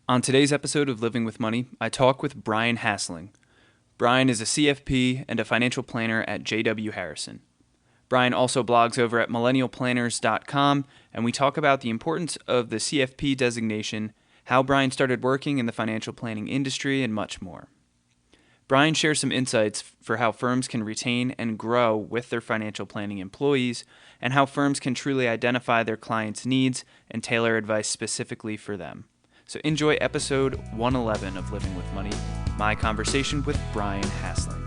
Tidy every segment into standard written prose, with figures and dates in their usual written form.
On today's episode of Living with Money, I talk with Bryan Hasling. Bryan is a CFP and a financial planner at J.W. Harrison. Bryan also blogs over at millennialplanners.com, and we talk about the importance of the CFP designation, how Bryan started working in the financial planning industry, and much more. Bryan shares some insights for how firms can retain and grow with their financial planning employees, and how firms can truly identify their clients' needs and tailor advice specifically for them. So enjoy episode 111 of Living with Money, my conversation with Bryan Hasling.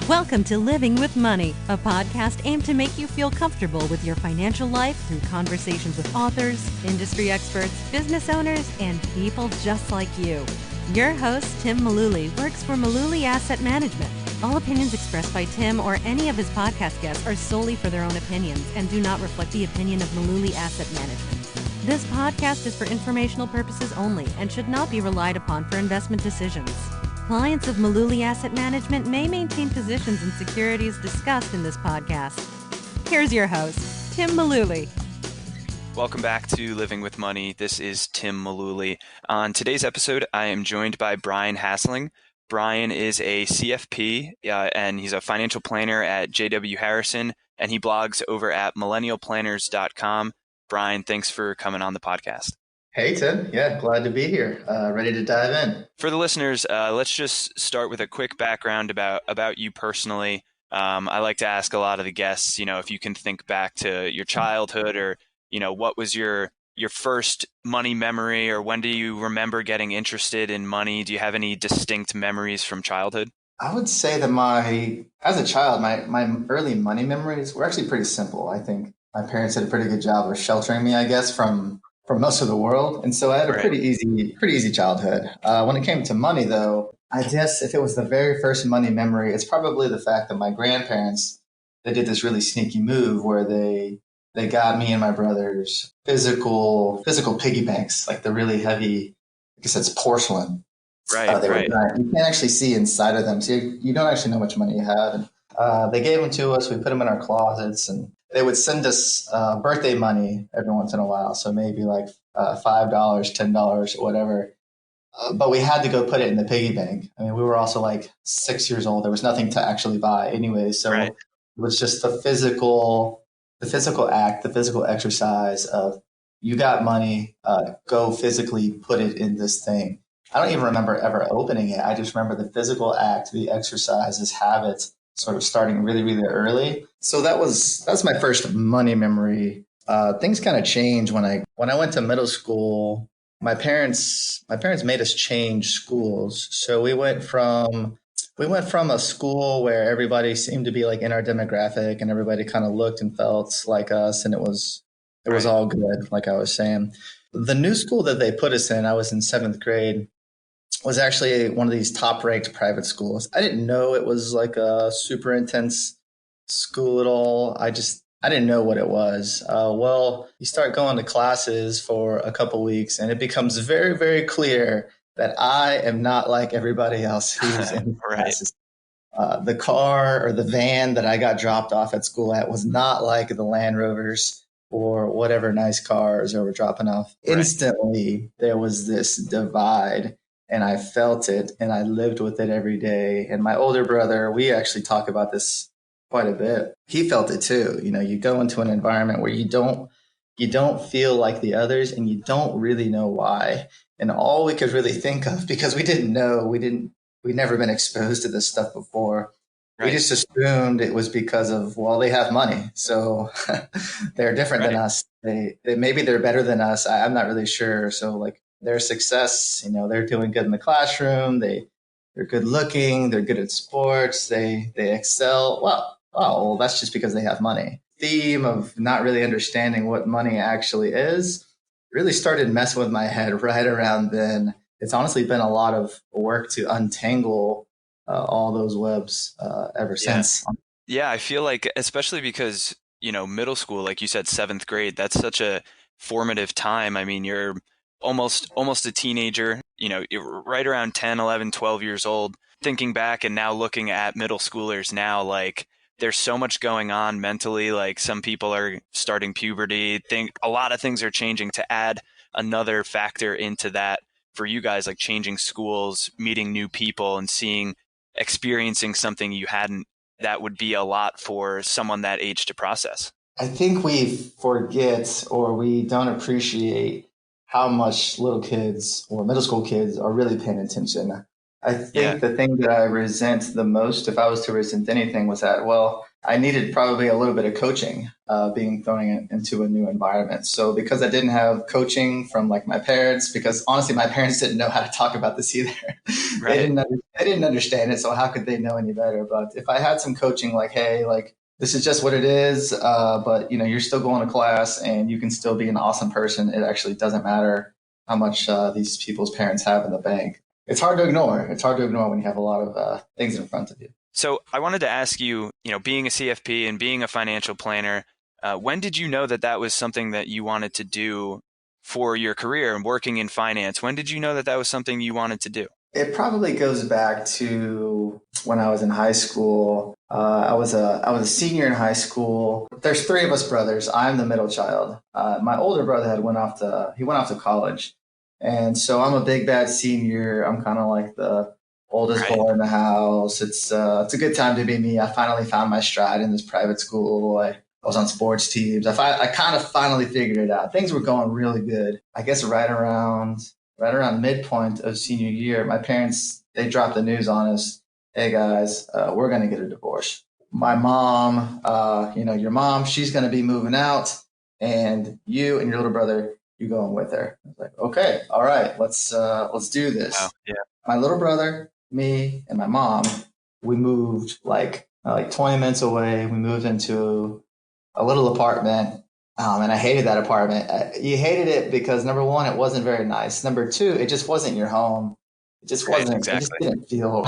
Welcome to Living with Money, a podcast aimed to make you feel comfortable with your financial life through conversations with authors, industry experts, business owners, and people just like you. Your host, Tim Mullooly, works for Mullooly Asset Management. All opinions expressed by Tim or any of his podcast guests are solely for their own opinions and do not reflect the opinion of Mullooly Asset Management. This podcast is for informational purposes only and should not be relied upon for investment decisions. Clients of Mullooly Asset Management may maintain positions in securities discussed in this podcast. Here's your host, Tim Mullooly. Welcome back to Living with Money. This is Tim Mullooly. On today's episode, I am joined by Bryan Hasling. Bryan is a CFP, and he's a financial planner at J.W. Harrison, and he blogs over at millennialplanners.com. Bryan, thanks for coming on the podcast. Hey, Tim. Yeah, glad to be here. Ready to dive in. For the listeners, let's just start with a quick background about you personally. I like to ask a lot of the guests, if you can think back to your childhood or, what was your first money memory, or when do you remember getting interested in money? Do you have any distinct memories from childhood? I would say that as a child, my early money memories were actually pretty simple. I think my parents did a pretty good job of sheltering me, I guess, from most of the world. And so I had a pretty easy childhood. When it came to money, though, I guess if it was the very first money memory, it's probably the fact that my grandparents, they did this really sneaky move where they got me and my brothers physical piggy banks, like the really heavy, I guess it's porcelain. Right. You can't actually see inside of them. So you don't actually know how much money you have. And they gave them to us. We put them in our closets, and they would send us birthday money every once in a while. So maybe like $5, $10, whatever. But we had to go put it in the piggy bank. I mean, we were also like 6 years old. There was nothing to actually buy anyway. So It was just the physical act, the physical exercise of you got money, go physically put it in this thing. I don't even remember ever opening it. I just remember the physical act, the exercises, habits sort of starting really, really early. So that's my first money memory. Things kind of changed when I went to middle school. My parents made us change schools. So we went from a school where everybody seemed to be like in our demographic and everybody kind of looked and felt like us, and it was all good, like I was saying. The new school that they put us in, I was in 7th grade, was actually one of these top-ranked private schools. I didn't know it was like a super intense school at all. I didn't know what it was. Well, you start going to classes for a couple weeks, and it becomes very, very clear that I am not like everybody else who's in classes. The car or the van that I got dropped off at school at was not like the Land Rovers or whatever nice cars they were dropping off. Right. Instantly, there was this divide. And I felt it, and I lived with it every day. And my older brother, we actually talk about this quite a bit. He felt it too. You go into an environment where you don't feel like the others, and you don't really know why. And all we could really think of, because we didn't know, we'd never been exposed to this stuff before. Right. We just assumed it was because of, they have money, so they're different than us. Maybe they're better than us. I'm not really sure. So like, their success, they're doing good in the classroom. They're good looking. They're good at sports. They excel. Well, that's just because they have money. Theme of not really understanding what money actually is really started messing with my head right around then. It's honestly been a lot of work to untangle all those webs ever since. Yeah, I feel like, especially because, middle school, like you said, 7th grade, that's such a formative time. I mean, you're almost a teenager, you're right around 10, 11, 12 years old. Thinking back and now looking at middle schoolers now, like there's so much going on mentally. Like some people are starting puberty. Think a lot of things are changing. To add another factor into that for you guys, like changing schools, meeting new people, and experiencing something you hadn't, that would be a lot for someone that age to process. I think we forget or we don't appreciate how much little kids or middle school kids are really paying attention. I Yeah. think the thing that I resent the most, if I was to resent anything, was that, well, I needed probably a little bit of coaching being thrown into a new environment. So because I didn't have coaching from like my parents, because honestly, my parents didn't know how to talk about this either. Right. They didn't understand it. So how could they know any better? But if I had some coaching, like, hey, like, this is just what it is. But you know, you're still going to class and you can still be an awesome person. It actually doesn't matter how much these people's parents have in the bank. It's hard to ignore. It's hard to ignore when you have a lot of things in front of you. So I wanted to ask you, being a CFP and being a financial planner, when did you know that that was something that you wanted to do for your career and working in finance? When did you know that that was something you wanted to do? It probably goes back to when I was in high school. I was a senior in high school. There's three of us brothers. I'm the middle child. My older brother went off to college, and so I'm a big bad senior. I'm kind of like the oldest Right. boy in the house. It's a good time to be me. I finally found my stride in this private school. I was on sports teams. I kind of finally figured it out. Things were going really good. I guess right around midpoint of senior year, my parents, they dropped the news on us. Hey guys, we're going to get a divorce. My mom, your mom, she's going to be moving out, and you and your little brother, you going with her. I was like, okay, all right, let's do Wow. this. Yeah. My little brother, me, and my mom, we moved like 20 minutes away. We moved into a little apartment. And I hated that apartment. You hated it because number one, it wasn't very nice. Number two, it just wasn't your home. It just Right. wasn't, it just Exactly. didn't feel,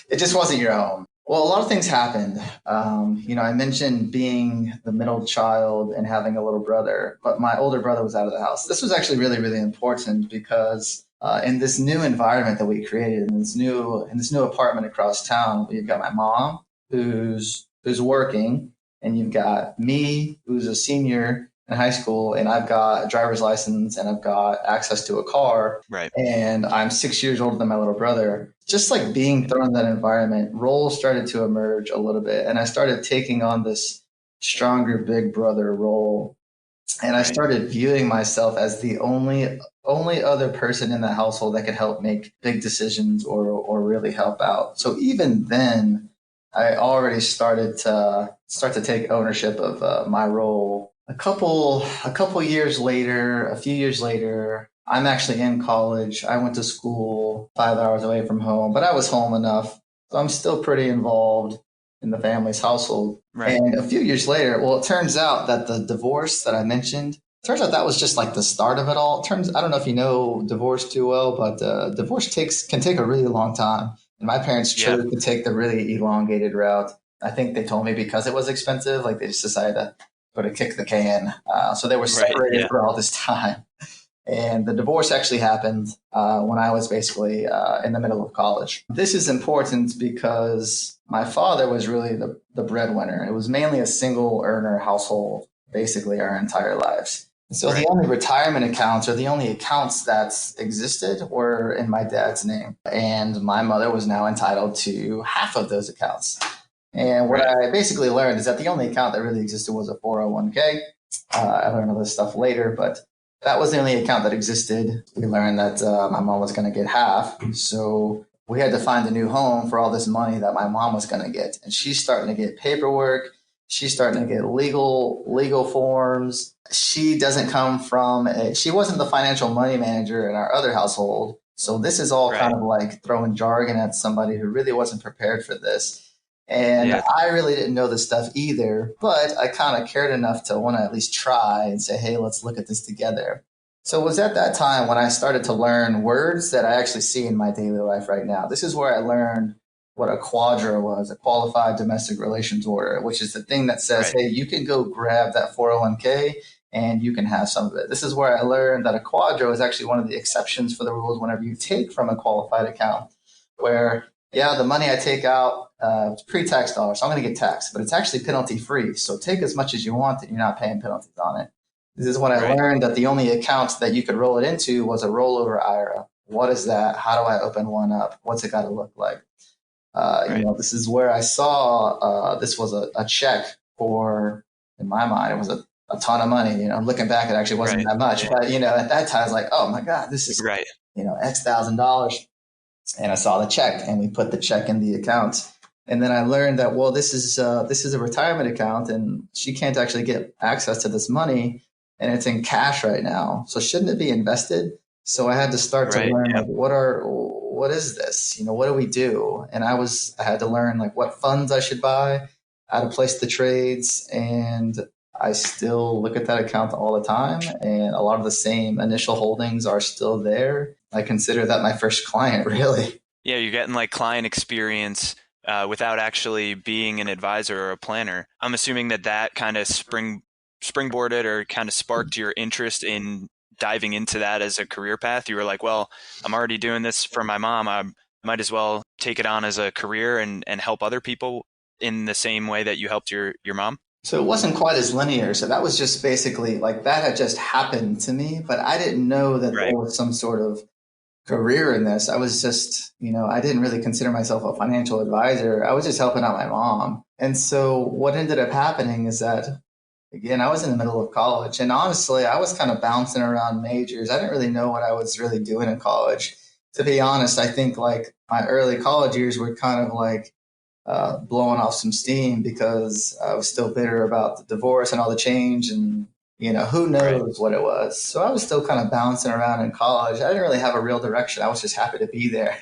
it just wasn't your home. Well, a lot of things happened. I mentioned being the middle child and having a little brother, but my older brother was out of the house. This was actually really, really important because in this new environment that we created, in this new apartment across town, we've got my mom who's working, and you've got me, who's a senior in high school, and I've got a driver's license and I've got access to a car. Right. And I'm 6 years older than my little brother. Just like being thrown in that environment, roles started to emerge a little bit. And I started taking on this stronger big brother role. And I Right. started viewing myself as the only other person in the household that could help make big decisions or really help out. So even then, I already started to take ownership of my role. A few years later, I'm actually in college. I went to school 5 hours away from home, but I was home enough, so I'm still pretty involved in the family's household. Right. And a few years later, well, it turns out that the divorce that I mentioned, turns out that was just like the start of it all. I don't know if you know divorce too well, but divorce can take a really long time. And my parents Yeah. chose to take the really elongated route. I think they told me because it was expensive, like they just decided to sort of kick the can. So they were Right. separated Yeah. for all this time. And the divorce actually happened when I was basically in the middle of college. This is important because my father was really the breadwinner. It was mainly a single earner household, basically our entire lives. And so Right. the only retirement accounts or the only accounts that existed were in my dad's name. And my mother was now entitled to half of those accounts. And what Right. I basically learned is that the only account that really existed was a 401k. I learned all this stuff later, but that was the only account that existed. We learned that my mom was going to get half. So we had to find a new home for all this money that my mom was going to get. And she's starting to get paperwork. She's starting to get legal forms. She doesn't come she wasn't the financial money manager in our other household. So this is all kind Right. of like throwing jargon at somebody who really wasn't prepared for this. And Yeah. I really didn't know this stuff either, but I kind of cared enough to want to at least try and say, hey, let's look at this together. So it was at that time when I started to learn words that I actually see in my daily life right now. This is where I learned what a quadra was, a qualified domestic relations order, which is the thing that says, Right. hey, you can go grab that 401k and you can have some of it. This is where I learned that a quadro is actually one of the exceptions for the rules whenever you take from a qualified account, where yeah, the money I take out, it's pre-tax dollars, so I'm going to get taxed, but it's actually penalty free. So take as much as you want and you're not paying penalties on it. This is when I Right. learned that the only account that you could roll it into was a rollover IRA. What is that? How do I open one up? What's it got to look like? Right. This is where I saw this was a check for, in my mind, it was a ton of money. Looking back, it actually wasn't Right. that much. Yeah. But, at that time, I was like, oh my God, this is, Right. X $1,000. And I saw the check and we put the check in the account. And then I learned that, well, this is a retirement account and she can't actually get access to this money and it's in cash right now. So shouldn't it be invested? So I had to start to Right. learn Yeah. like what is this? What do we do? And I had to learn like what funds I should buy, how to place the trades, and I still look at that account all the time and a lot of the same initial holdings are still there. I consider that my first client, really. Yeah. You're getting like client experience without actually being an advisor or a planner. I'm assuming that kind of springboarded or kind of sparked your interest in diving into that as a career path. You were like, well, I'm already doing this for my mom. I might as well take it on as a career and help other people in the same way that you helped your mom. So it wasn't quite as linear. So that was just basically like that had just happened to me, but I didn't know that Right. there was some sort of career in this. I was just, I didn't really consider myself a financial advisor. I was just helping out my mom. And so what ended up happening is that, again, I was in the middle of college and honestly, I was kind of bouncing around majors. I didn't really know what I was really doing in college. To be honest, I think like my early college years were kind of like blowing off some steam because I was still bitter about the divorce and all the change and who Right. knows what it was. So I was still kind of bouncing around in college. I didn't really have a real direction. I was just happy to be there.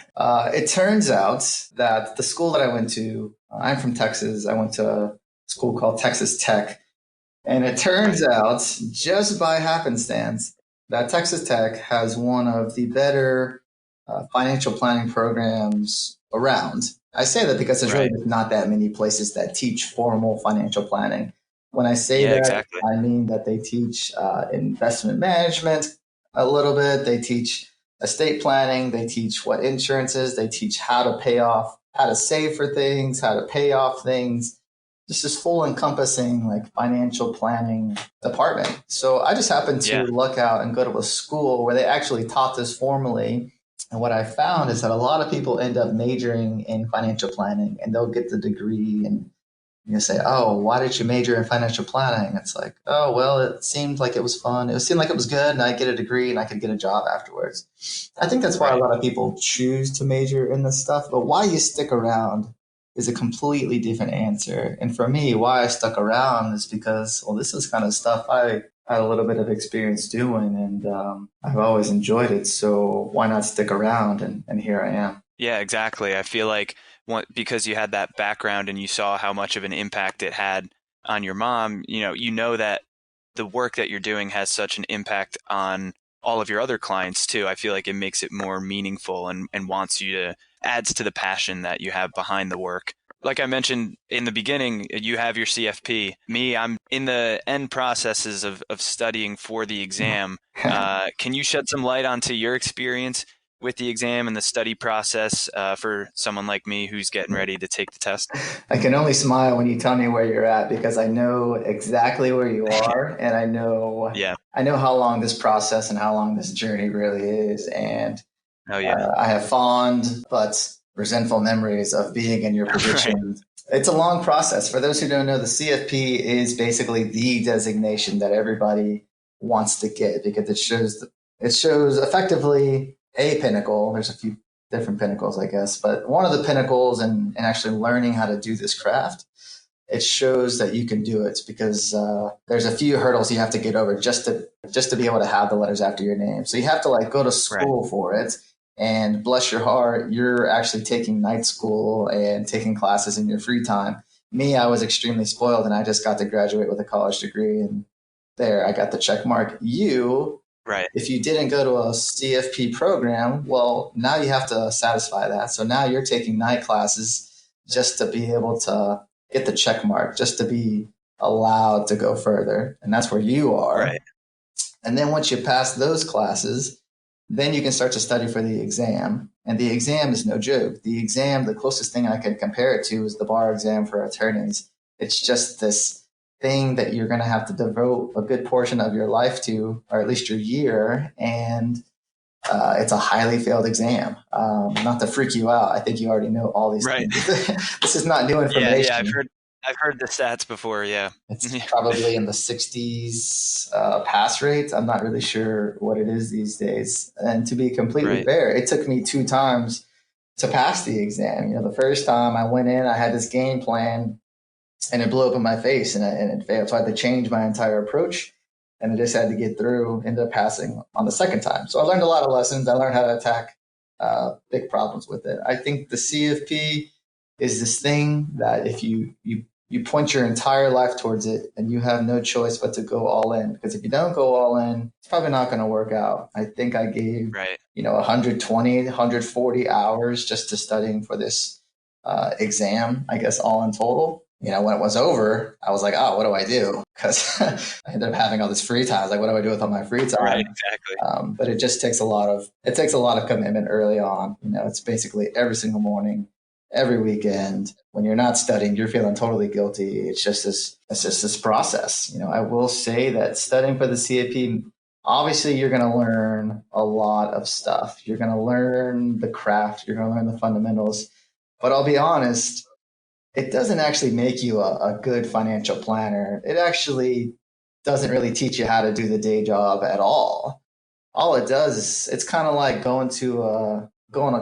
It turns out that the school that I went to, I'm from Texas. I went to a school called Texas Tech. And it turns Right. out, just by happenstance, that Texas Tech has one of the better financial planning programs around. I say that because there's really Right. just not that many places that teach formal financial planning. When I say Yeah, that, exactly. I mean that they teach investment management a little bit. They teach estate planning. They teach what insurance is. They teach how to pay off, how to save for things, how to pay off things, just this full encompassing like financial planning department. So I just happened to Yeah. luck out and go to a school where they actually taught this formally. And what I found is that a lot of people end up majoring in financial planning and they'll get the degree and say, oh, why did you major in financial planning? It's like, oh, well, it seemed like it was fun. It seemed like it was good and I get a degree and I could get a job afterwards. I think that's why a Right. lot of people choose to major in this stuff. But why you stick around is a completely different answer. And for me, why I stuck around is because, well, this is kind of stuff I had a little bit of experience doing and I've always enjoyed it. So why not stick around? And here I am. Yeah, exactly. I feel like because you had that background and you saw how much of an impact it had on your mom, you know that the work that you're doing has such an impact on all of your other clients too. I feel like it makes it more meaningful and wants you to adds to the passion that you have behind the work. Like I mentioned in the beginning, you have your CFP. Me, I'm in the end processes of studying for the exam. Can you shed some light onto your experience with the exam and the study process for someone like me who's getting ready to take the test? I can only smile when you tell me where you're at because I know exactly where you are and Yeah. I know how long this process and how long this journey really is. And Oh, yeah. I have fond but resentful memories of being in your Right. position. It's a long process. For those who don't know, the CFP is basically the designation that everybody wants to get because it shows effectively a pinnacle. There's a few different pinnacles, I guess, but one of the pinnacles and actually learning how to do this craft, it shows that you can do it because there's a few hurdles you have to get over just to be able to have the letters after your name. So you have to like go to Right. school for it. And bless your heart, you're actually taking night school and taking classes in your free time. Me, I was extremely spoiled and I just got to graduate with a college degree and there I got the check mark. You, Right. if you didn't go to a CFP program, well, now you have to satisfy that. So now you're taking night classes just to be able to get the check mark, just to be allowed to go further. And that's where you are. Right. And then once you pass those classes, then you can start to study for the exam. And the exam is no joke. The exam, the closest thing I could compare it to is the bar exam for attorneys. It's just this thing that you're going to have to devote a good portion of your life to, or at least your year. And it's a highly failed exam. Not to freak you out, I think you already know all these Right. things. This is not new information. Yeah, I've heard the stats before. Yeah, it's probably in the 60s pass rate. I'm not really sure what it is these days. And to be completely fair, it took me 2 times to pass the exam. The first time I went in, I had this game plan, and it blew up in my face, and it failed. So I had to change my entire approach, and I just had to get through. Ended up passing on the second time. So I learned a lot of lessons. I learned how to attack big problems with it. I think the CFP is this thing that if you point your entire life towards it, and you have no choice but to go all in, because if you don't go all in, it's probably not going to work out. I think I gave 120, 140 hours just to studying for this exam, I guess, all in total. When it was over, I was like, oh, what do I do? Because I ended up having all this free time. I was like, what do I do with all my free time? Right, exactly. But it just takes a lot of commitment early on. It's basically every single morning, every weekend. When you're not studying, you're feeling totally guilty. It's just this process. I will say that studying for the CFP, obviously you're going to learn a lot of stuff. You're going to learn the craft. You're going to learn the fundamentals. But I'll be honest, it doesn't actually make you a good financial planner. It actually doesn't really teach you how to do the day job at all. All it does is it's kind of like going to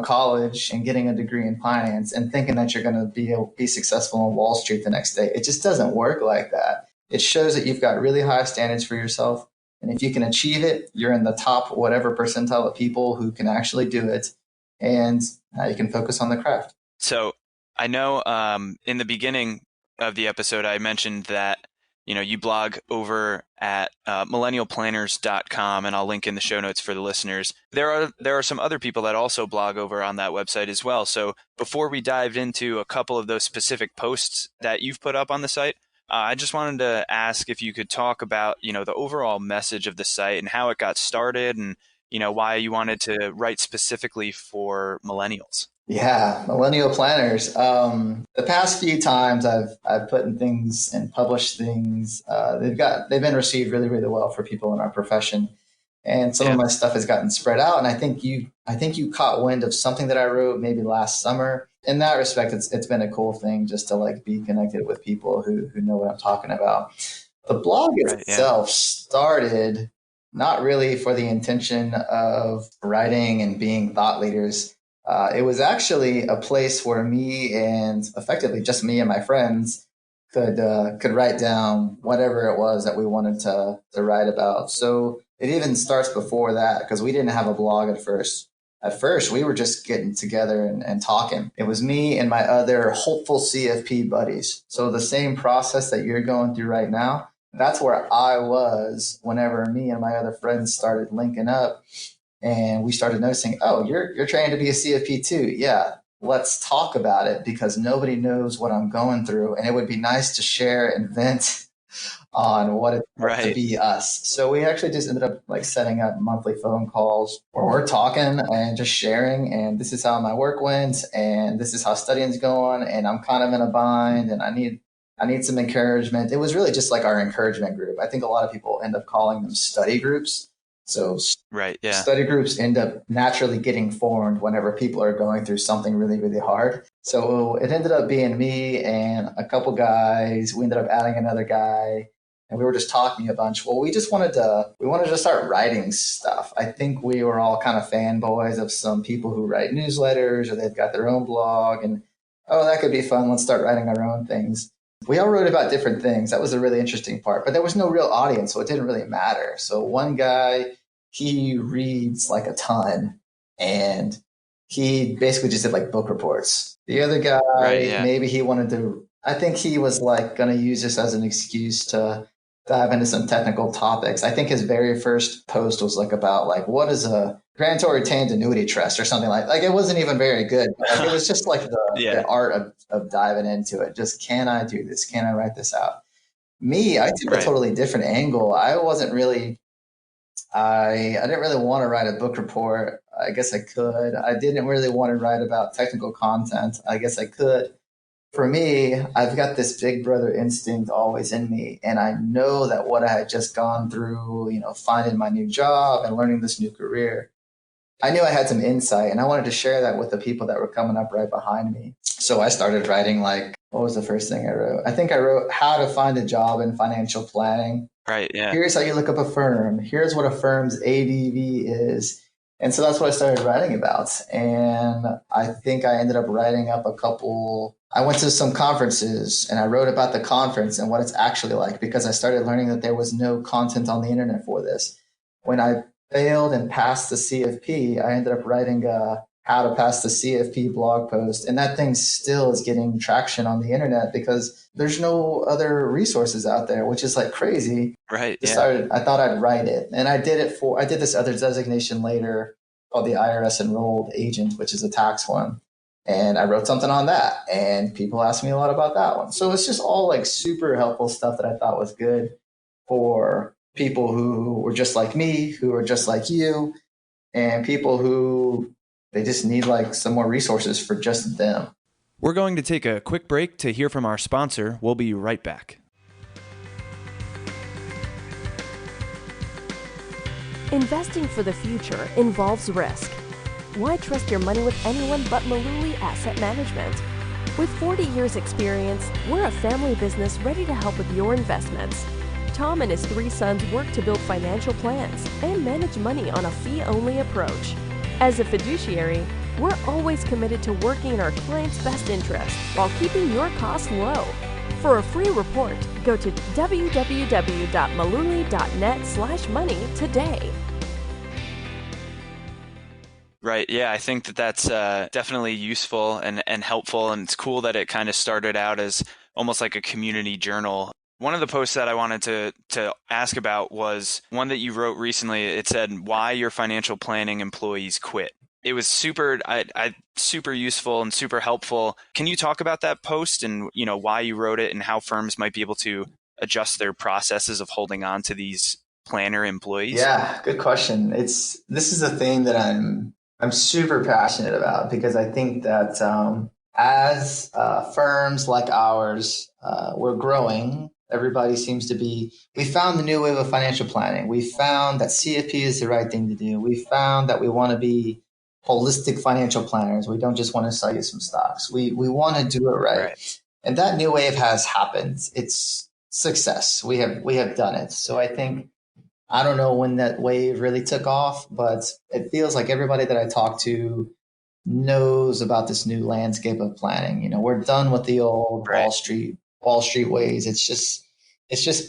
college and getting a degree in finance and thinking that you're going to be successful on Wall Street the next day. It just doesn't work like that. It shows that you've got really high standards for yourself. And if you can achieve it, you're in the top whatever percentile of people who can actually do it. And you can focus on the craft. So I know in the beginning of the episode, I mentioned that you blog over at millennialplanners.com, and I'll link in the show notes for the listeners. There are some other people that also blog over on that website as well. So before we dive into a couple of those specific posts that you've put up on the site, I just wanted to ask if you could talk about the overall message of the site and how it got started, and why you wanted to write specifically for millennials. Yeah, Millennial Planners. The past few times I've put in things and published things, they've been received really, really well for people in our profession. And some of my stuff has gotten spread out. And I think you caught wind of something that I wrote maybe last summer. In that respect, it's been a cool thing just to be connected with people who know what I'm talking about. The blog itself started not really for the intention of writing and being thought leaders. It was actually a place where me and effectively just me and my friends could write down whatever it was that we wanted to write about. So it even starts before that, because we didn't have a blog at first. At first, we were just getting together and talking. It was me and my other hopeful CFP buddies. So the same process that you're going through right now, that's where I was whenever me and my other friends started linking up. And we started noticing, oh, you're training to be a CFP too. Yeah, let's talk about it, because nobody knows what I'm going through. And it would be nice to share and vent on what it's like to be us. So we actually just ended up setting up monthly phone calls where we're talking and just sharing. And this is how my work went, and this is how studying's going. And I'm kind of in a bind, and I need some encouragement. It was really just like our encouragement group. I think a lot of people end up calling them study groups. So study groups end up naturally getting formed whenever people are going through something really, really hard. So it ended up being me and a couple guys. We ended up adding another guy, and we were just talking a bunch. Well, we wanted to start writing stuff. I think we were all kind of fanboys of some people who write newsletters, or they've got their own blog, and that could be fun. Let's start writing our own things. We all wrote about different things. That was a really interesting part, but there was no real audience, so it didn't really matter. So one guy, he reads a ton, and he basically just did book reports. The other guy, maybe he wanted to, I think he was going to use this as an excuse to dive into some technical topics. I think his very first post was about what is a grantor retained annuity trust or something like it wasn't even very good. It was just the art of diving into it. Just, can I do this? Can I write this out? Me, I took a totally different angle. I wasn't really I didn't really want to write a book report. I guess I could. I didn't really want to write about technical content. I guess I could. For me, I've got this big brother instinct always in me. And I know that what I had just gone through, finding my new job and learning this new career, I knew I had some insight and I wanted to share that with the people that were coming up right behind me. So I started writing what was the first thing I wrote? I think I wrote how to find a job in financial planning. Right. Yeah. Here's how you look up a firm. Here's what a firm's ADV is. And so that's what I started writing about. And I think I ended up writing up I went to some conferences and I wrote about the conference and what it's actually like because I started learning that there was no content on the internet for this. When I failed and passed the CFP, I ended up writing how to pass the CFP blog post. And that thing still is getting traction on the internet because there's no other resources out there, which is like crazy. Right. Yeah. I thought I'd write it. And I did this other designation later called the IRS enrolled agent, which is a tax one. And I wrote something on that and people asked me a lot about that one. So it's just all like super helpful stuff that I thought was good for people who were just like me, who are just like you, and people who they just need like some more resources for just them. We're going to take a quick break to hear from our sponsor. We'll be right back. Investing for the future involves risk. Why trust your money with anyone but Maluli Asset Management? With 40 years experience, we're a family business ready to help with your investments. Tom and his 3 sons work to build financial plans and manage money on a fee-only approach. As a fiduciary, we're always committed to working in our clients' best interest while keeping your costs low. For a free report, go to www.maluli.net/money today. Right. Yeah, I think that's definitely useful and helpful. And it's cool that it kind of started out as almost like a community journal. One of the posts that I wanted to ask about was one that you wrote recently. It said, "Why your financial planning employees quit." It was super useful and super helpful. Can you talk about that post and why you wrote it and how firms might be able to adjust their processes of holding on to these planner employees? Yeah, good question. This is a thing that I'm super passionate about because I think that as firms like ours, we're growing. Everybody seems to be, we found the new wave of financial planning. We found that CFP is the right thing to do. We found that we want to be holistic financial planners. We don't just want to sell you some stocks. We want to do it right. And that new wave has happened. It's success. We have done it. So I think, I don't know when that wave really took off, but it feels like everybody that I talk to knows about this new landscape of planning. We're done with the old Wall Street ways. It's just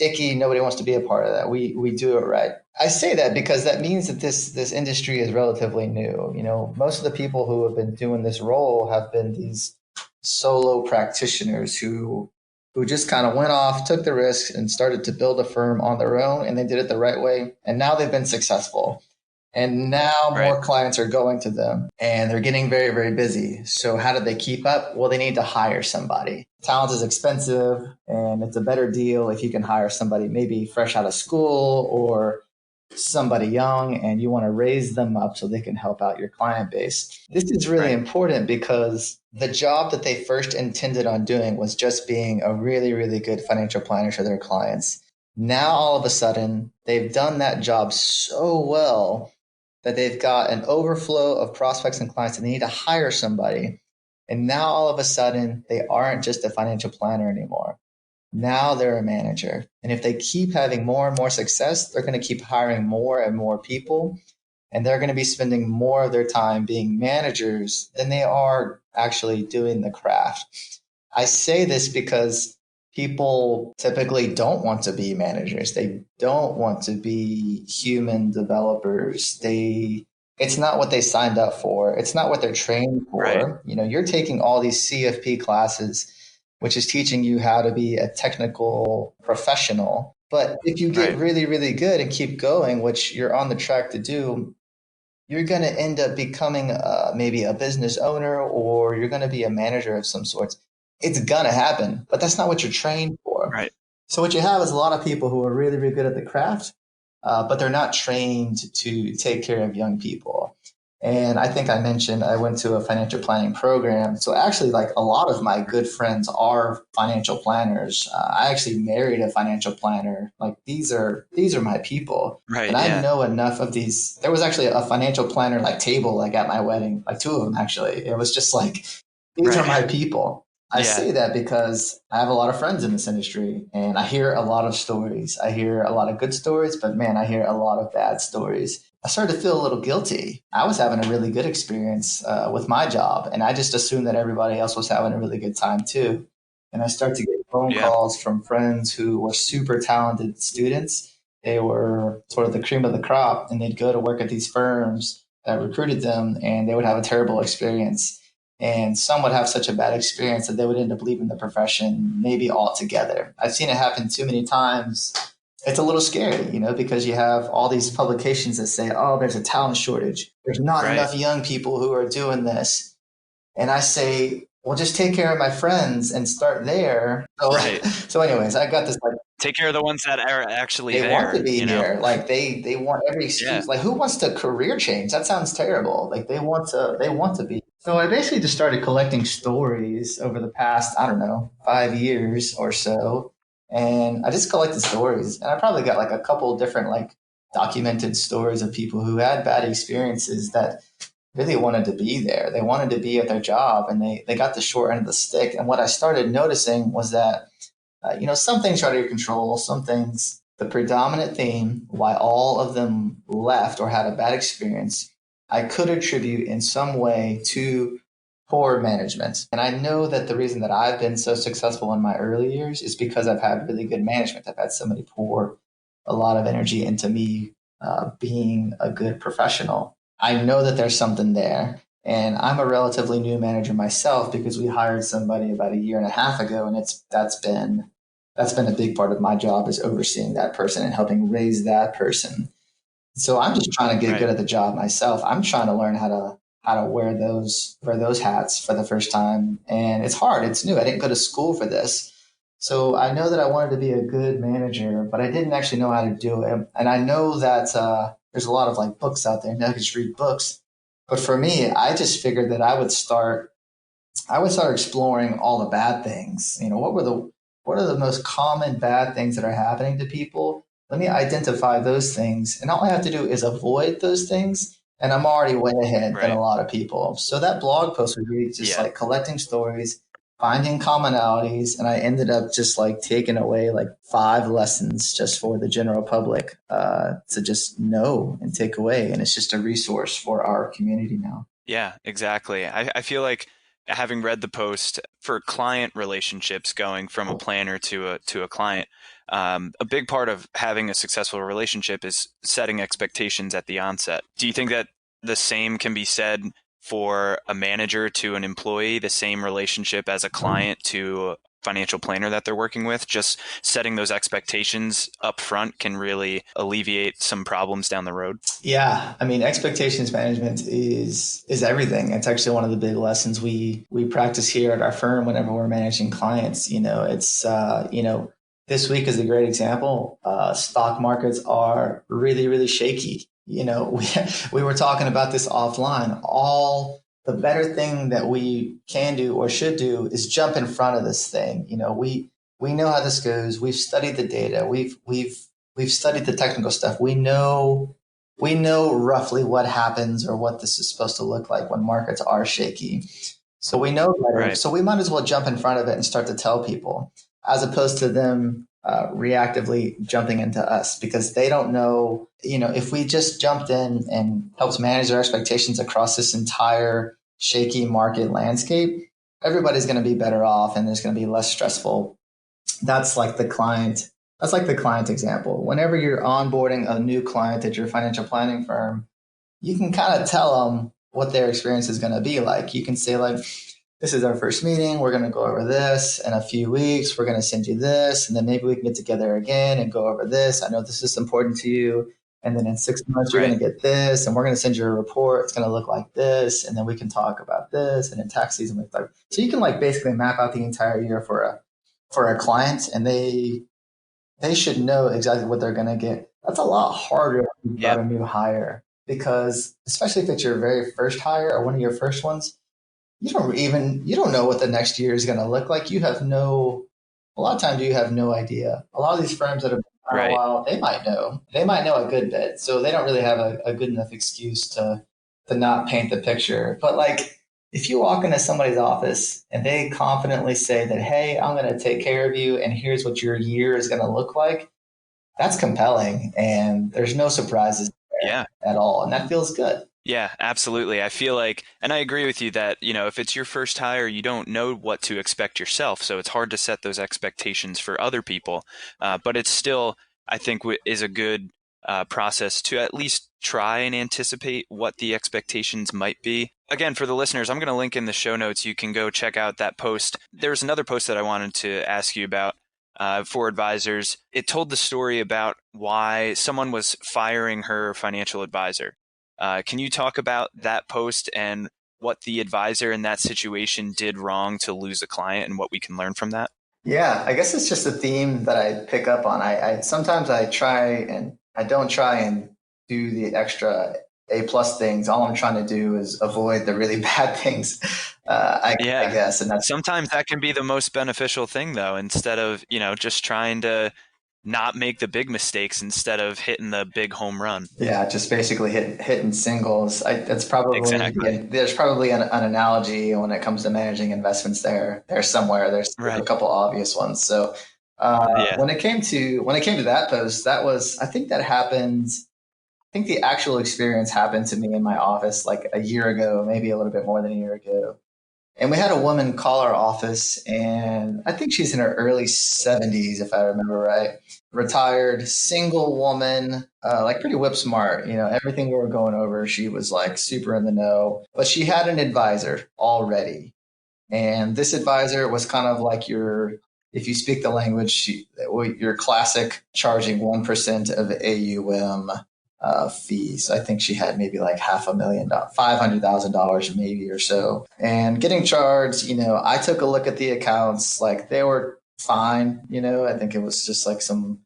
icky. Nobody wants to be a part of that. We do it right. I say that because that means that this industry is relatively new. Most of the people who have been doing this role have been these solo practitioners who just kind of went off, took the risk, and started to build a firm on their own, and they did it the right way. And now they've been successful. And now more clients are going to them, and they're getting very, very busy. So how do they keep up? Well, they need to hire somebody. Talent is expensive, and it's a better deal if you can hire somebody maybe fresh out of school or somebody young, and you want to raise them up so they can help out your client base. This is really important because the job that they first intended on doing was just being a really, really good financial planner for their clients. Now, all of a sudden, they've done that job so well that they've got an overflow of prospects and clients and they need to hire somebody. And now, all of a sudden, they aren't just a financial planner anymore. Now they're a manager. And if they keep having more and more success, they're going to keep hiring more and more people. And they're going to be spending more of their time being managers than they are actually doing the craft. I say this because people typically don't want to be managers. They don't want to be human developers. It's not what they signed up for. It's not what they're trained for. You're taking all these CFP classes, which is teaching you how to be a technical professional. But if you get really, really good and keep going, which you're on the track to do, you're going to end up becoming maybe a business owner, or you're going to be a manager of some sorts. It's going to happen, but that's not what you're trained for. Right. So what you have is a lot of people who are really, really good at the craft, but they're not trained to take care of young people. And I think I mentioned I went to a financial planning program. So actually, like a lot of my good friends are financial planners. I actually married a financial planner. Like these are my people. Right. And I Yeah. know enough of these. There was actually a financial planner like table like at my wedding, like two of them actually. It was just like these are Right. my people. I Yeah. say that because I have a lot of friends in this industry and I hear a lot of stories. I hear a lot of good stories, but man, I hear a lot of bad stories. I started to feel a little guilty. I was having a really good experience with my job, and I just assumed that everybody else was having a really good time too. And I started to get phone Yeah. calls from friends who were super talented students. They were sort of the cream of the crop, and they'd go to work at these firms that recruited them, and they would have a terrible experience. And some would have such a bad experience that they would end up leaving the profession maybe altogether. I've seen it happen too many times. It's a little scary, because you have all these publications that say, oh, there's a talent shortage. There's not Right. enough young people who are doing this. And I say, well, just take care of my friends and start there. So, Right. so anyways, I got this like, Take care of the ones that are actually they want to there, be you know? here. Like they want every Yeah. excuse. Like who wants to career change? That sounds terrible. Like they want to be. So I basically just started collecting stories over the past, I don't know, 5 years or so. And I just collected stories. And I probably got like a couple different like documented stories of people who had bad experiences that really wanted to be there. They wanted to be at their job and they got the short end of the stick. And what I started noticing was that some things are out of your control. Some things, the predominant theme, why all of them left or had a bad experience, I could attribute in some way to poor management. And I know that the reason that I've been so successful in my early years is because I've had really good management. I've had somebody pour a lot of energy into me being a good professional. I know that there's something there. And I'm a relatively new manager myself because we hired somebody about a year and a half ago, and that's been a big part of my job is overseeing that person and helping raise that person. So I'm just trying to get Right. good at the job myself. I'm trying to learn how to wear those hats for the first time, and it's hard. It's new. I didn't go to school for this. So I know that I wanted to be a good manager, but I didn't actually know how to do it. And I know that there's a lot of like books out there. Now I can just read books. But for me, I just figured that I would start exploring all the bad things. What are the most common bad things that are happening to people? Let me identify those things. And all I have to do is avoid those things. And I'm already way ahead than Right. a lot of people. So that blog post was really just Yeah. like collecting stories, finding commonalities. And I ended up just like taking away like 5 lessons just for the general public to just know and take away. And it's just a resource for our community now. Yeah, exactly. I feel like having read the post for client relationships going from a planner to a client, a big part of having a successful relationship is setting expectations at the onset. Do you think that the same can be said for a manager to an employee, the same relationship as a client to a financial planner that they're working with? Just setting those expectations up front can really alleviate some problems down the road. Yeah, I mean, expectations management is everything. It's actually one of the big lessons we practice here at our firm whenever we're managing clients. It's this week is a great example. Stock markets are really really shaky. We were talking about this offline. All the better thing that we can do or should do is jump in front of this thing. We know how this goes. We've studied the data. We've studied the technical stuff. We know roughly what happens or what this is supposed to look like when markets are shaky. So we know better. Right. So we might as well jump in front of it and start to tell people as opposed to them reactively jumping into us because they don't know, if we just jumped in and helped manage their expectations across this entire shaky market landscape, everybody's going to be better off and it's going to be less stressful. That's like the client that's like the client example. Whenever you're onboarding a new client at your financial planning firm, you can kind of tell them what their experience is going to be like. You can say like, this is our first meeting. We're going to go over this in a few weeks. We're going to send you this. And then maybe we can get together again and go over this. I know this is important to you. And then in 6 months, you're going Right. to get this. And we're going to send you a report. It's going to look like this. And then we can talk about this. And in tax season, so you can like basically map out the entire year for a client and they should know exactly what they're going to get. That's a lot harder when you've got Yep. a new hire because, especially if it's your very first hire or one of your first ones, you don't know what the next year is going to look like. A lot of times you have no idea. A lot of these firms that have been around a Right. while, they might know a good bit. So they don't really have a good enough excuse to not paint the picture. But like, if you walk into somebody's office and they confidently say that, hey, I'm going to take care of you and here's what your year is going to look like, that's compelling. And there's no surprises there Yeah. at all. And that feels good. Yeah, absolutely. I feel like, and I agree with you that, if it's your first hire, you don't know what to expect yourself. So it's hard to set those expectations for other people. But it's still, I think, is a good process to at least try and anticipate what the expectations might be. Again, for the listeners, I'm going to link in the show notes. You can go check out that post. There's another post that I wanted to ask you about for advisors. It told the story about why someone was firing her financial advisor. Can you talk about that post and what the advisor in that situation did wrong to lose a client and what we can learn from that? Yeah, I guess it's just a theme that I pick up on. I sometimes I don't try and do the extra A+ things. All I'm trying to do is avoid the really bad things. I Yeah. guess, and that's Sometimes that can be the most beneficial thing, though, instead of, just trying to not make the big mistakes instead of hitting the big home run. yeah, just basically hitting singles. That's Exactly. there's probably an analogy when it comes to managing investments. There's somewhere there's a Right. couple obvious ones. So Yeah. when it came to that post, that was I think that happened. I think the actual experience happened to me in my office like a year ago, maybe a little bit more than a year ago. And we had a woman call our office, and I think she's in her early 70s, if I remember right. Retired, single woman, like pretty whip smart. Everything we were going over, she was like super in the know. But she had an advisor already. And this advisor was kind of like if you speak the language, your classic charging 1% of AUM fees. I think she had maybe like $500,000, $500,000 maybe or so. And getting charged, I took a look at the accounts, like they were fine. I think it was just like some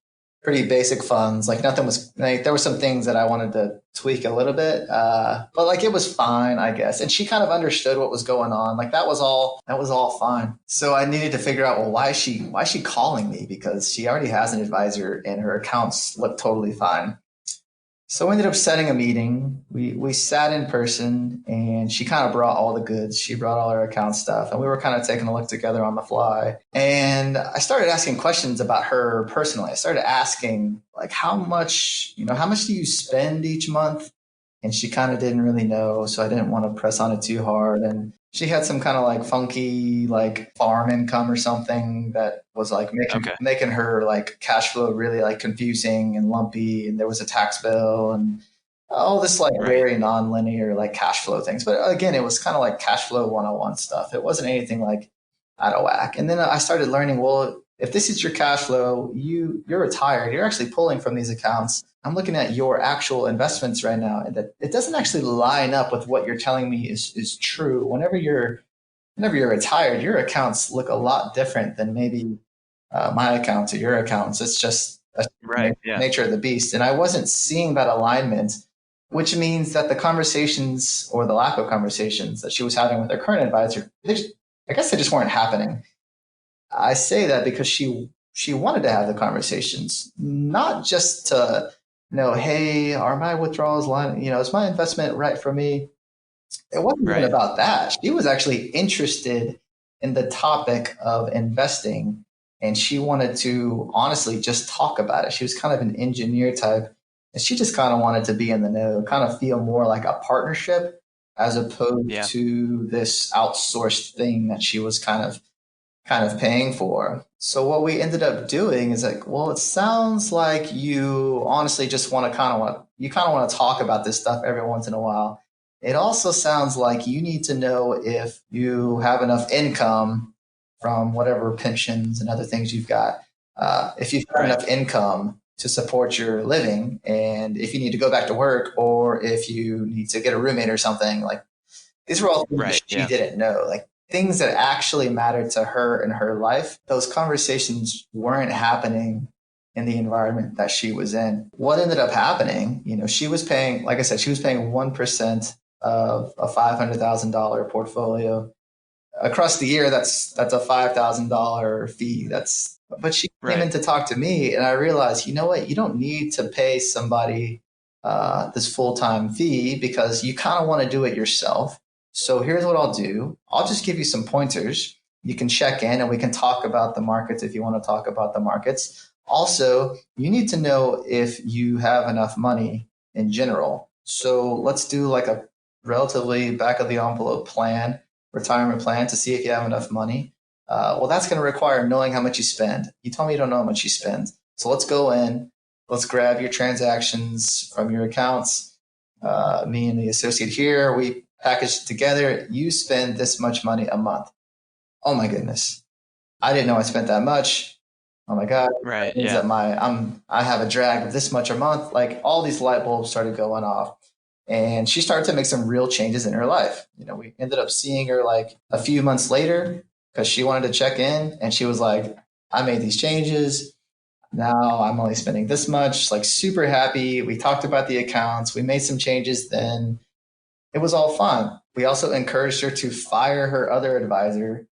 pretty basic funds. Like nothing was like there were some things that I wanted to tweak a little bit, but like it was fine, I guess. And she kind of understood what was going on. Like that was all. That was all fine. So I needed to figure out, well, why is she calling me? Because she already has an advisor and her accounts look totally fine. So we ended up setting a meeting. We sat in person, and she kind of brought all the goods. She brought all her account stuff, and we were kind of taking a look together on the fly. And I started asking questions about her personally. I started asking like, how much do you spend each month? And she kind of didn't really know, so I didn't want to press on it too hard. And she had some kind of like funky like farm income or something that was like Okay. making her like cash flow really like confusing and lumpy. And there was a tax bill and all this like Right. very non-linear like cash flow things. But again, it was kind of like cash flow 101 stuff. It wasn't anything like out of whack. And then I started learning, well, if this is your cash flow, you're retired. You're actually pulling from these accounts. I'm looking at your actual investments right now, and that it doesn't actually line up with what you're telling me is true. Whenever you're retired, your accounts look a lot different than maybe my accounts or your accounts. It's just Right. Yeah. nature of the beast. And I wasn't seeing that alignment, which means that the conversations or the lack of conversations that she was having with her current advisor, I guess they just weren't happening. I say that because she wanted to have the conversations, not just to know, hey, are my withdrawals line, is my investment right for me? It wasn't even Right. about that. She was actually interested in the topic of investing, and she wanted to honestly just talk about it. She was kind of an engineer type, and she just kind of wanted to be in the know, kind of feel more like a partnership as opposed Yeah. to this outsourced thing that she was kind of paying for. So what we ended up doing is like, well, it sounds like you honestly just you kind of want to talk about this stuff every once in a while. It also sounds like you need to know if you have enough income from whatever pensions and other things you've got. If you've got Right. enough income to support your living, and if you need to go back to work, or if you need to get a roommate or something, like these were all things Right. that she Yeah. didn't know, like things that actually mattered to her in her life. Those conversations weren't happening in the environment that she was in. What ended up happening, she was paying, like I said, she was paying 1% of a $500,000 portfolio. Across the year, that's a $5,000 fee. But she came in to talk to me, and I realized, you know what? You don't need to pay somebody this full-time fee because you kind of want to do it yourself. So here's what I'll do. I'll just give you some pointers. You can check in and we can talk about the markets if you want to talk about the markets. Also, you need to know if you have enough money in general. So let's do like a relatively back of the envelope plan, retirement plan to see if you have enough money. Well, that's going to require knowing how much you spend. You told me you don't know how much you spend. So let's go in. Let's grab your transactions from your accounts. Me and the associate here, we package it together. You spend this much money a month. Oh my goodness. I didn't know I spent that much. Oh my God. Right. That means that I have a drag of this much a month. Like all these light bulbs started going off. And she started to make some real changes in her life. We ended up seeing her like a few months later because she wanted to check in, and she was like, I made these changes. Now I'm only spending this much, like super happy. We talked about the accounts. We made some changes then. It was all fun. We also encouraged her to fire her other advisor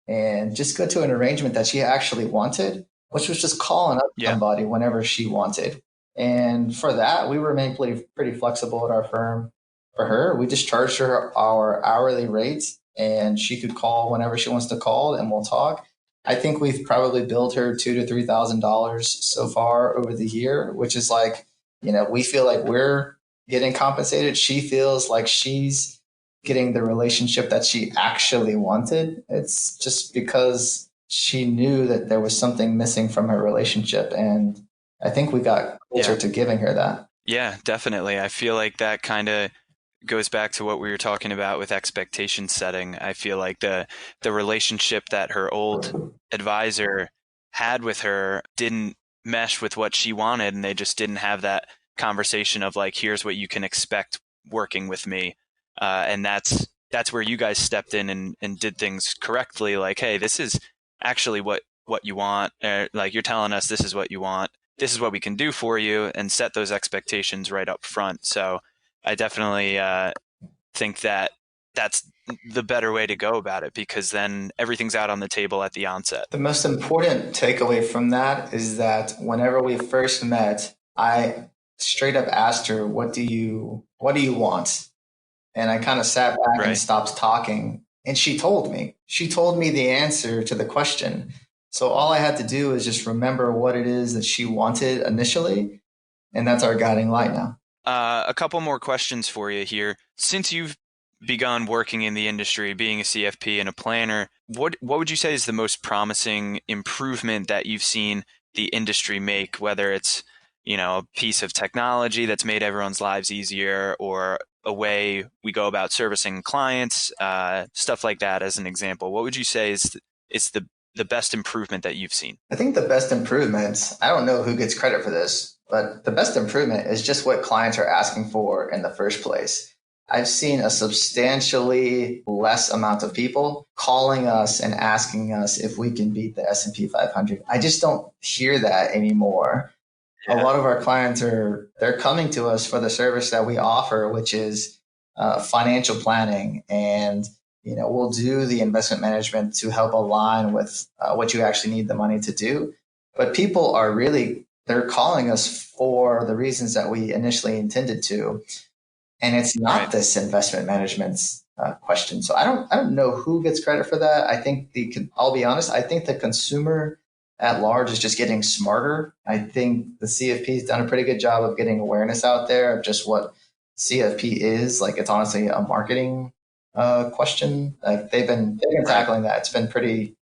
and just go to an arrangement that she actually wanted, which was just calling up somebody whenever she wanted. And for that, we remained pretty flexible at our firm. For her, we just charged her our hourly rates, and she could call whenever she wants to call, and we'll talk. I think we've probably billed her $2,000 to $3,000 so far over the year, which is like, we feel like we're getting compensated. She feels like she's getting the relationship that she actually wanted. It's just because she knew that there was something missing from her relationship, and I think we got closer to giving her that. Yeah, definitely. I feel like that kind of goes back to what we were talking about with expectation setting. I feel like the relationship that her old advisor had with her didn't mesh with what she wanted, and they just didn't have that conversation of like, here's what you can expect working with me. And that's where you guys stepped in and did things correctly. Like, hey, this is actually what you want. Like, you're telling us this is what you want. This is what we can do for you, and set those expectations right up front. So I definitely think that that's the better way to go about it, because then everything's out on the table at the onset. The most important takeaway from that is that whenever we first met, I straight up asked her, what do you want? And I kind of sat back and stopped talking. And she told me the answer to the question. So all I had to do is just remember what it is that she wanted initially. And that's our guiding light now. A couple more questions for you here. Since you've begun working in the industry, being a CFP and a planner, what would you say is the most promising improvement that you've seen the industry make, whether it's, a piece of technology that's made everyone's lives easier, or a way we go about servicing clients, stuff like that as an example? What would you say is the best improvement that you've seen? I think the best improvement, I don't know who gets credit for this, but the best improvement is just what clients are asking for in the first place. I've seen a substantially less amount of people calling us and asking us if we can beat the S&P 500. I just don't hear that anymore. Yeah. A lot of our clients they're coming to us for the service that we offer, which is financial planning. And, we'll do the investment management to help align with what you actually need the money to do. But people they're calling us for the reasons that we initially intended to. And it's not this investment management question. So I don't know who gets credit for that. I think I'll be honest, I think the consumer at large is just getting smarter. I think the CFP has done a pretty good job of getting awareness out there of just what CFP is. Like, it's honestly a marketing question. Like, they've been tackling that. It's been pretty,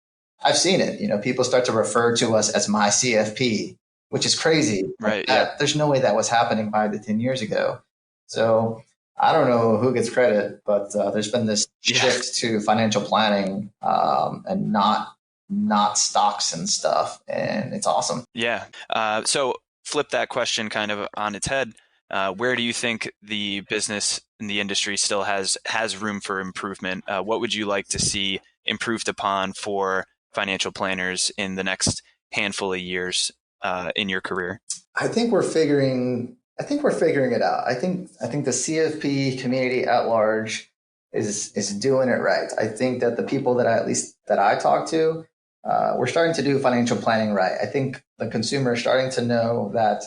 I've seen it. People start to refer to us as my CFP, which is crazy. Right. There's no way that was happening 5 to 10 years ago. So I don't know who gets credit, but there's been this shift to financial planning and not stocks and stuff. And it's awesome. Yeah. So flip that question kind of on its head. Where do you think the business and the industry still has room for improvement? What would you like to see improved upon for financial planners in the next handful of years? in your career? I think we're figuring it out. I think the CFP community at large is doing it right. I think that the people that I talk to, we're starting to do financial planning right. I think the consumer is starting to know that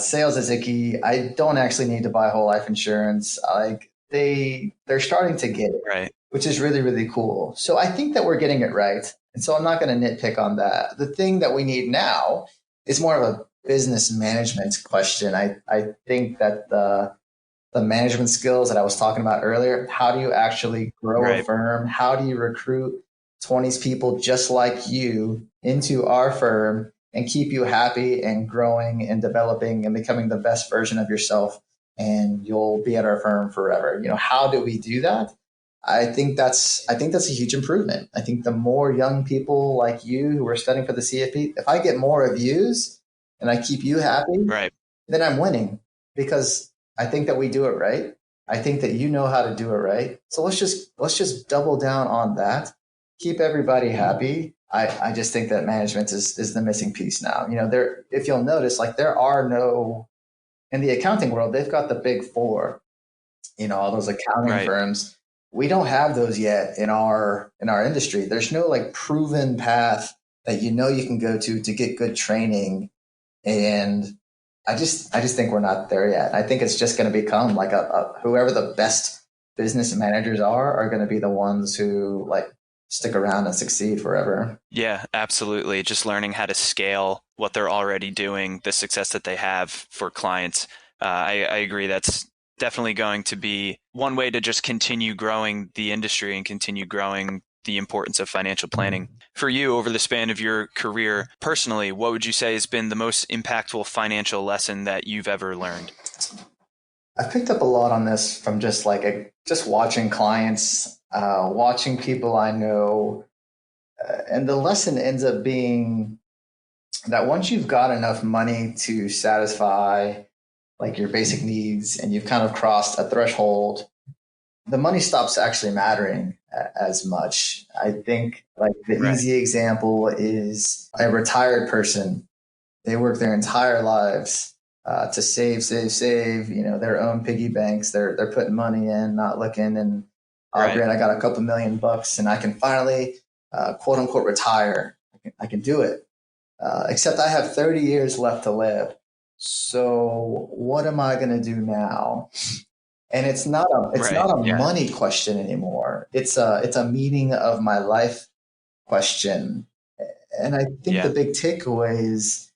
sales is icky. I don't actually need to buy whole life insurance. Like they're starting to get it, Right. which is really, really cool. So I think that we're getting it right. And so I'm not going to nitpick on that. The thing that we need now is more of a business management question. I think that the management skills that I was talking about earlier, how do you actually grow a Right. firm? How do you recruit 20 people just like you into our firm and keep you happy and growing and developing and becoming the best version of yourself? And you'll be at our firm forever. How do we do that? I think that's a huge improvement. I think the more young people like you who are studying for the CFP, if I get more of yous and I keep you happy, Right. then I'm winning because I think that we do it right. I think that you know how to do it right. So let's just double down on that. Keep everybody happy. I just think that management is the missing piece now. There, if you'll notice, like there are no, in the accounting world, they've got the big four, all those accounting Right. firms. We don't have those yet in our industry. There's no like proven path that you can go to get good training. And I just think we're not there yet. I think it's just going to become like whoever the best business managers are going to be the ones who like stick around and succeed forever. Yeah, absolutely. Just learning how to scale what they're already doing, the success that they have for clients. I agree. That's definitely going to be one way to just continue growing the industry and continue growing the importance of financial planning. For you, over the span of your career, personally, what would you say has been the most impactful financial lesson that you've ever learned? I picked up a lot on this from just watching clients, watching people I know, and the lesson ends up being that once you've got enough money to satisfy like your basic needs and you've kind of crossed a threshold, the money stops actually mattering as much. I think like the Right. easy example is a retired person. They work their entire lives to save, their own piggy banks. They're putting money in, not looking, and oh, Right. great, I got a couple $1,000,000 and I can finally, quote unquote, retire. I can do it. Except I have 30 years left to live. So what am I going to do now? And it's Right. not a Yeah. money question anymore. It's a meaning of my life question. And I think the Yeah. big takeaway is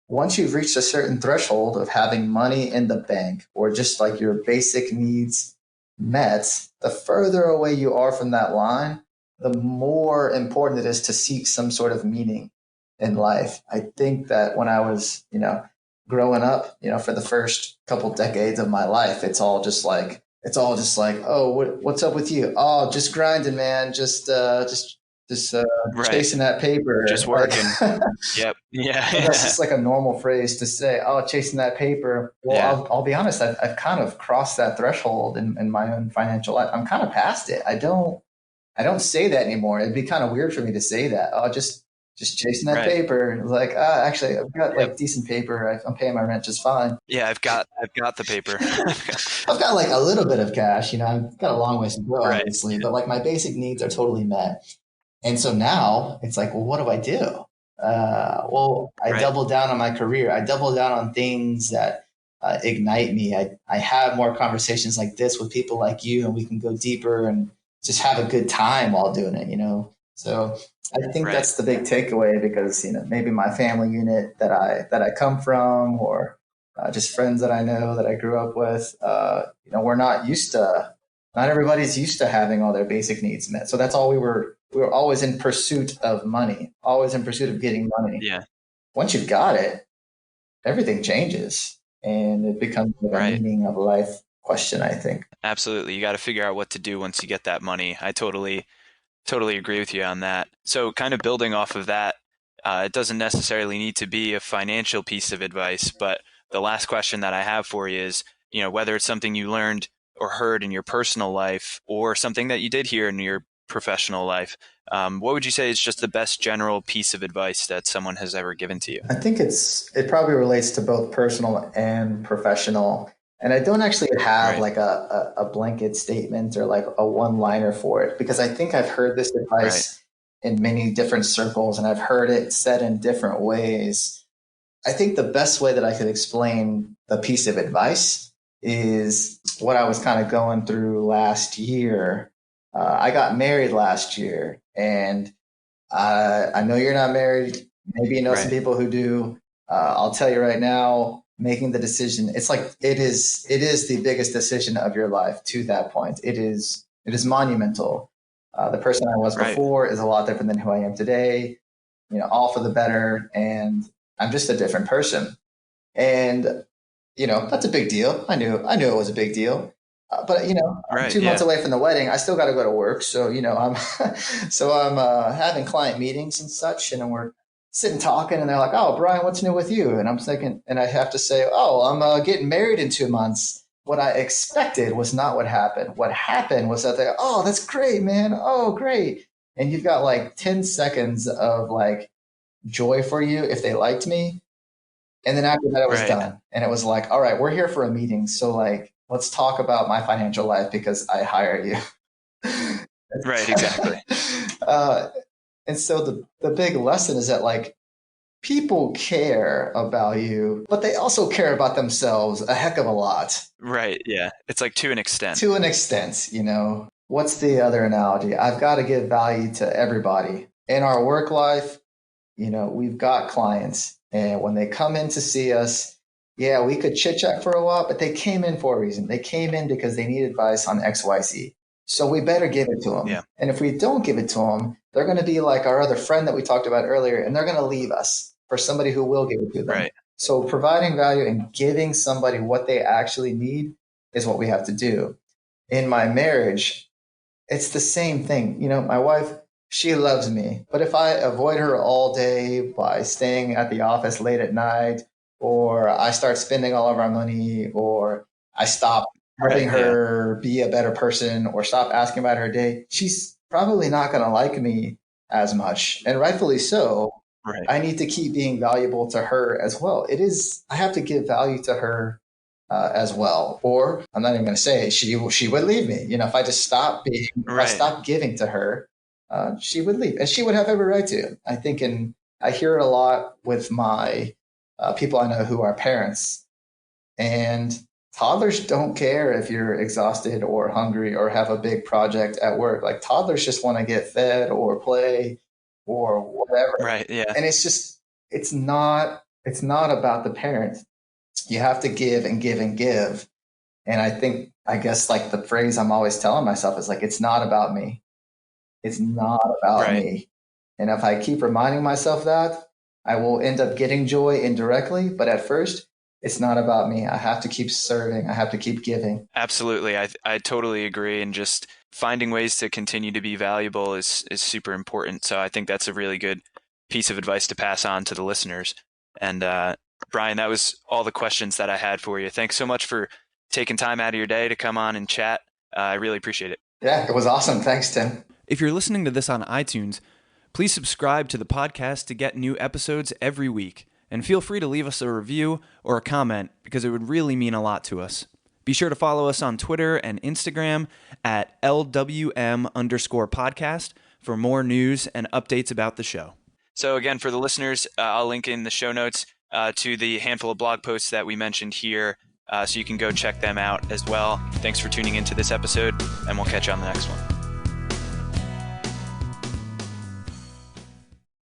once you've reached a certain threshold of having money in the bank or just like your basic needs met, the further away you are from that line, the more important it is to seek some sort of meaning in life. I think that when I was, growing up, for the first couple decades of my life, it's all just like, oh, what's up with you? Oh, just grinding, man. Just Right. chasing that paper. Just Like working. Yep. Yeah. that's Yeah. just like a normal phrase to say. Oh, chasing that paper. Well, Yeah. I'll be honest. I've kind of crossed that threshold in my own financial life. I'm kind of past it. I don't say that anymore. It'd be kind of weird for me to say that. Oh, just chasing that Right. paper. Like, actually, I've got Yep. like decent paper. I'm paying my rent just fine. Yeah. I've got the paper. I've got like a little bit of cash. I've got a long ways to go, Right. obviously, but like my basic needs are totally met. And so now it's like, well, what do I do? Well, I Right. double down on my career. I double down on things that ignite me. I have more conversations like this with people like you, and we can go deeper and just have a good time while doing it. So I think Right. that's the big takeaway because, maybe my family unit that I come from or just friends that I know that I grew up with, we're not everybody's used to having all their basic needs met. So that's all we were always in pursuit of money, always in pursuit of getting money. Yeah. Once you've got it, everything changes and it becomes like a Right. meaning of life question, I think. Absolutely. You got to figure out what to do once you get that money. I totally agree with you on that. So kind of building off of that, it doesn't necessarily need to be a financial piece of advice, but the last question that I have for you is, whether it's something you learned or heard in your personal life or something that you did hear in your professional life. What would you say is just the best general piece of advice that someone has ever given to you? I think it probably relates to both personal and professional. And I don't actually have Right. like a blanket statement or like a one-liner for it, because I think I've heard this Right. advice in many different circles and I've heard it said in different ways. I think the best way that I could explain the piece of advice is what I was kind of going through last year. I got married last year, and I know you're not married. Maybe you know some Right. people who do. I'll tell you right now, making the decision, it's like it is the biggest decision of your life to that point. It is monumental. The person I was Right. before is a lot different than who I am today. All for the better, and I'm just a different person. And that's a big deal. I knew it was a big deal. But I'm Right. 2 months Yeah. away from the wedding. I still got to go to work. So I'm I'm having client meetings and such, and we're sitting talking, and they're like, "Oh, Brian, what's new with you?" And I'm thinking, and I have to say, "Oh, I'm getting married in 2 months." What I expected was not what happened. What happened was that they, "Oh, that's great, man. Oh, great." And you've got like 10 seconds of like joy for you if they liked me. And then after that, it was Right. done. And it was like, all right, we're here for a meeting. So like, let's talk about my financial life because I hired you. Right. Exactly. uh, and so the big lesson is that like people care about you, but they also care about themselves a heck of a lot. Right. Yeah. It's like to an extent. To an extent, What's the other analogy? I've got to give value to everybody. In our work life, we've got clients, and when they come in to see us, yeah, we could chit chat for a while, but they came in for a reason. They came in because they need advice on XYZ. So we better give it to them. Yeah. And if we don't give it to them, they're going to be like our other friend that we talked about earlier, and they're going to leave us for somebody who will give it to them. Right. So providing value and giving somebody what they actually need is what we have to do. In my marriage, it's the same thing. My wife, she loves me. But if I avoid her all day by staying at the office late at night, or I start spending all of our money, or I stop helping Right. Yeah. her be a better person, or stop asking about her day, she's probably not going to like me as much. And rightfully so. Right. I need to keep being valuable to her as well. I have to give value to her as well. Or I'm not even going to say it, she would leave me. If I just stopped if I Right. stopped giving to her, she would leave, and she would have every right to. I think, and I hear it a lot with my people I know who are parents, and toddlers don't care if you're exhausted or hungry or have a big project at work. Like toddlers just want to get fed or play or whatever. Right. Yeah. And it's not about the parent. You have to give and give and give. And I guess like the phrase I'm always telling myself is like, it's not about me. It's not about Right. me. And if I keep reminding myself that, I will end up getting joy indirectly. But at first, it's not about me. I have to keep serving. I have to keep giving. Absolutely. I totally agree. And just finding ways to continue to be valuable is super important. So I think that's a really good piece of advice to pass on to the listeners. And Brian, that was all the questions that I had for you. Thanks so much for taking time out of your day to come on and chat. I really appreciate it. Yeah, it was awesome. Thanks, Tim. If you're listening to this on iTunes, please subscribe to the podcast to get new episodes every week. And feel free to leave us a review or a comment because it would really mean a lot to us. Be sure to follow us on Twitter and Instagram at LWM_podcast for more news and updates about the show. So again, for the listeners, I'll link in the show notes to the handful of blog posts that we mentioned here, so you can go check them out as well. Thanks for tuning into this episode, and we'll catch you on the next one.